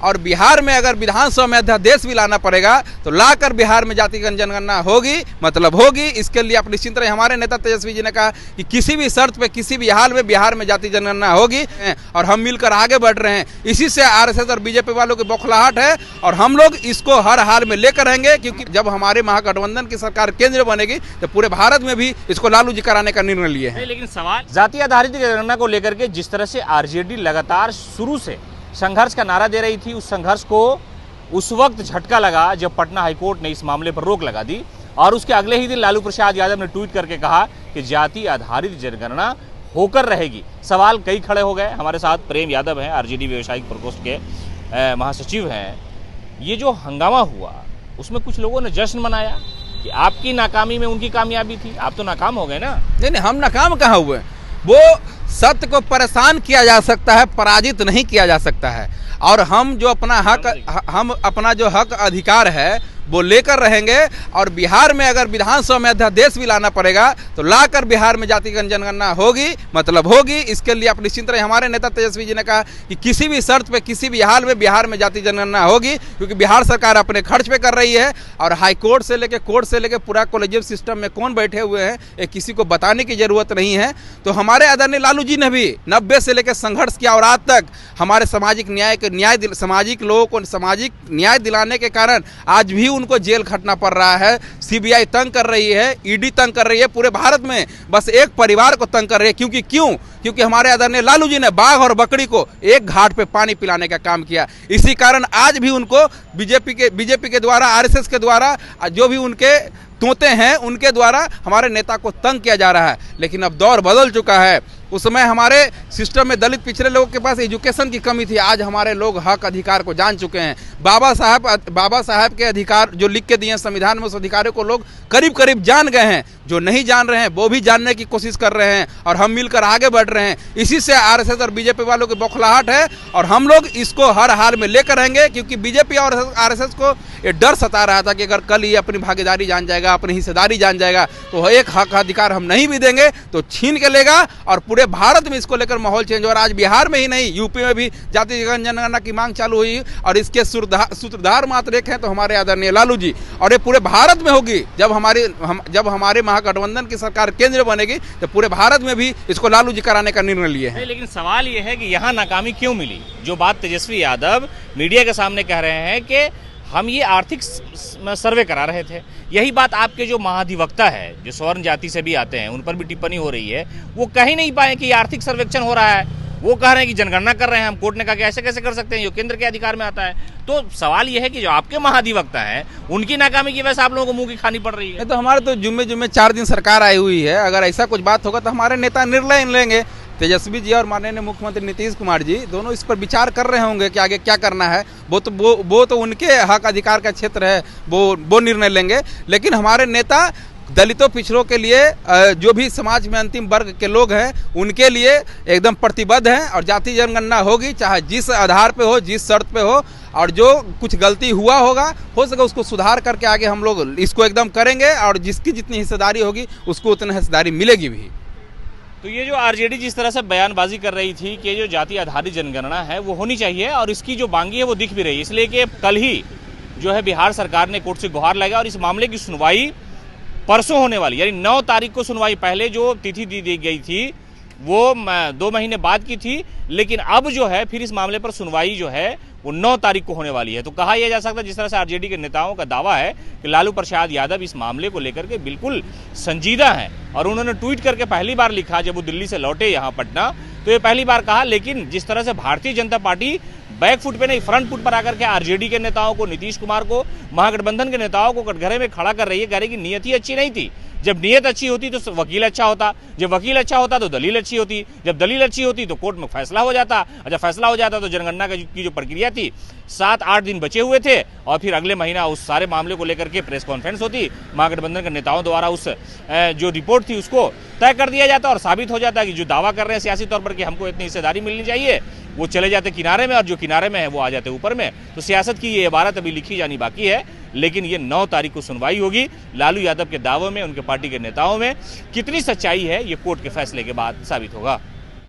और बिहार में अगर विधानसभा में अध्यादेश भी लाना पड़ेगा तो लाकर बिहार में जाति जनगणना होगी, मतलब होगी। इसके लिए आप निश्चिंत रहे। हमारे नेता तेजस्वी जी ने कहा कि किसी भी शर्त पे, किसी भी हाल में बिहार में जाति जनगणना होगी और हम मिलकर आगे बढ़ रहे हैं। इसी से आरएसएस और बीजेपी वालों की बौखलाहट है और हम लोग इसको हर हाल में लेकर रहेंगे, क्योंकि जब हमारे महागठबंधन की सरकार केंद्र बनेगी तो पूरे भारत में भी इसको लालू जी कराने का निर्णय लिए हैं। लेकिन सवाल जाति आधारित जनगणना को लेकर के जिस तरह से आरजेडी लगातार शुरू से संघर्ष का नारा दे रही थी, उस संघर्ष को उस वक्त झटका लगा जब पटना हाईकोर्ट ने इस मामले पर रोक लगा दी और उसके अगले ही दिन लालू प्रसाद यादव ने ट्वीट करके कहा कि जाति आधारित जनगणना होकर रहेगी। सवाल कई खड़े हो गए। हमारे साथ प्रेम यादव हैं, आरजेडी व्यवसायिक प्रकोष्ठ के महासचिव हैं। ये जो हंगामा हुआ उसमें कुछ लोगों ने जश्न मनाया कि आपकी नाकामी में उनकी कामयाबी थी। आप तो नाकाम हो गए ना। नहीं, हम नाकाम कहाँ हुए। वो सत्य को परेशान किया जा सकता है, पराजित नहीं किया जा सकता है। और हम जो अपना जो हक अधिकार है वो लेकर रहेंगे और बिहार में अगर विधानसभा में अध्यादेश भी लाना पड़ेगा तो लाकर बिहार में जाति जनगणना होगी, मतलब होगी। इसके लिए आप निश्चिंत रहे। हमारे नेता तेजस्वी जी ने कहा कि किसी भी शर्त पे, किसी भी हाल में बिहार में जाति जनगणना होगी, क्योंकि बिहार सरकार अपने खर्च पे कर रही है और हाईकोर्ट से लेकर कोर्ट से लेकर पूरा कॉलेजियम सिस्टम में कौन बैठे हुए हैं ये किसी को बताने की जरूरत नहीं है। तो हमारे आदरणीय लालू जी ने भी 90 से लेकर संघर्ष किया और आज तक हमारे सामाजिक लोगों को सामाजिक न्याय दिलाने के कारण आज भी उनको जेल खटना पड़ रहा है। सीबीआई तंग कर रही है, ईडी तंग कर रही है, पूरे भारत में बस एक परिवार को तंग कर रही है। क्योंकि हमारे आदरणीय लालू जी ने बाघ और बकरी को एक घाट पे पानी पिलाने का काम किया। इसी कारण आज भी उनको बीजेपी के द्वारा, आरएसएस के द्वारा, जो भी उनके तोते हैं उनके द्वारा हमारे नेता को तंग किया जा रहा है। लेकिन अब दौर बदल चुका है। उस समय हमारे सिस्टम में दलित पिछड़े लोगों के पास एजुकेशन की कमी थी। आज हमारे लोग हक अधिकार को जान चुके हैं। बाबा साहब के अधिकार जो लिख के दिए संविधान में, उस अधिकारों को लोग करीब करीब जान गए हैं। जो नहीं जान रहे हैं वो भी जानने की कोशिश कर रहे हैं और हम मिलकर आगे बढ़ रहे हैं। इसी से आरएसएस और बीजेपी वालों की बौखलाहट है और हम लोग इसको हर हाल में लेकर रहेंगे, क्योंकि बीजेपी और आरएसएस को ये डर सता रहा था कि अगर कल ये अपनी भागीदारी जान जाएगा, अपनी हिस्सेदारी जान जाएगा तो एक हक अधिकार हम नहीं भी देंगे तो छीन के लेगा और पूरे भारत में इसको लेकर माहौल चेंज हो रहा है। आज बिहार में ही नहीं, यूपी में भी जाति जनगणना की मांग चालू हुई और इसके सूत्रधार मात्र एक हैं तो हमारे आदरणीय लालू जी। और ये पूरे भारत में होगी। जब हमारे महागठबंधन की सरकार केंद्र बनेगी तो पूरे भारत में भी इसको लालू जी कराने का निर्णय लिए हैं। लेकिन सवाल ये है कि यहाँ नाकामी क्यों मिली? जो बात तेजस्वी यादव मीडिया के सामने कह रहे हैं कि हम ये आर्थिक सर्वे करा रहे थे। यही बात आपके जो महाधिवक्ता है, जो स्वर्ण जाति से भी आते हैं, उन पर भी टिप्पणी हो रही है। वो कह ही नहीं पाए कि आर्थिक सर्वेक्षण हो रहा है। वो कह रहे हैं कि जनगणना कर रहे हैं हम। कोर्ट ने कहा कि ऐसे कैसे कर सकते हैं, जो केंद्र के अधिकार में आता है। तो सवाल यह है कि जो आपके महाधिवक्ता हैं उनकी नाकामी की वजह से आप लोगों को मुंह की खानी पड़ रही है। तो हमारे तो जुम्मे 4 दिन सरकार आई हुई है। अगर ऐसा कुछ बात होगा तो हमारे नेता निर्णय लेंगे। तेजस्वी जी और माननीय मुख्यमंत्री नीतीश कुमार जी दोनों इस पर विचार कर रहे होंगे कि आगे क्या करना है। वो तो उनके हक अधिकार का क्षेत्र है, वो निर्णय लेंगे। लेकिन हमारे नेता दलितों पिछड़ों के लिए, जो भी समाज में अंतिम वर्ग के लोग हैं उनके लिए एकदम प्रतिबद्ध हैं और जाति जनगणना होगी, चाहे जिस आधार पे हो, जिस शर्त पे हो। और जो कुछ गलती हुआ होगा हो सके उसको सुधार करके आगे हम लोग इसको एकदम करेंगे और जिसकी जितनी हिस्सेदारी होगी उसको उतनी हिस्सेदारी मिलेगी भी। तो ये जो आरजेडी जिस तरह से बयानबाजी कर रही थी कि जो जाति आधारित जनगणना है वो होनी चाहिए और इसकी जो मांगी है वो दिख भी रही है, इसलिए कि कल ही जो है बिहार सरकार ने कोर्ट से गुहार लगाया और इस मामले की सुनवाई परसों होने वाली, यानी 9 तारीख को सुनवाई। पहले जो तिथि दी गई थी वो 2 महीने बाद की थी, लेकिन अब जो है फिर इस मामले पर सुनवाई जो है वो 9 तारीख को होने वाली है। तो कहा यह जा सकता है, जिस तरह से आरजेडी के नेताओं का दावा है कि लालू प्रसाद यादव इस मामले को लेकर के बिल्कुल संजीदा हैं और उन्होंने ट्वीट करके पहली बार लिखा जब वो दिल्ली से लौटे यहाँ पटना, तो ये पहली बार कहा। लेकिन जिस तरह से Bharatiya Janata party back foot पे नहीं फ्रंट फुट पर आकर के आरजेडी के नेताओं को, नीतीश कुमार को, महागठबंधन के नेताओं को कटघरे में खड़ा कर रही है, कह रही कि नीयत ही अच्छी नहीं थी। जब नीयत अच्छी होती तो वकील अच्छा होता, जब वकील अच्छा होता तो दलील अच्छी होती, जब दलील अच्छी होती तो कोर्ट में फैसला हो जाता, और जब फैसला हो जाता तो जनगणना की जो प्रक्रिया थी 7-8 दिन बचे हुए थे और फिर अगले महीना उस सारे मामले को लेकर के प्रेस कॉन्फ्रेंस होती, महागठबंधन के नेताओं द्वारा उस जो रिपोर्ट थी उसको तय कर दिया जाता और साबित हो जाता कि जो दावा कर रहे हैं सियासी तौर पर कि हमको इतनी हिस्सेदारी मिलनी चाहिए, वो चले जाते किनारे में और जो किनारे में है वो आ जाते ऊपर में। तो सियासत की ये इबारत अभी लिखी जानी बाकी है, लेकिन ये 9 तारीख को सुनवाई होगी। लालू यादव के दावों में, उनके पार्टी के नेताओं में कितनी सच्चाई है ये कोर्ट के फैसले के बाद साबित होगा।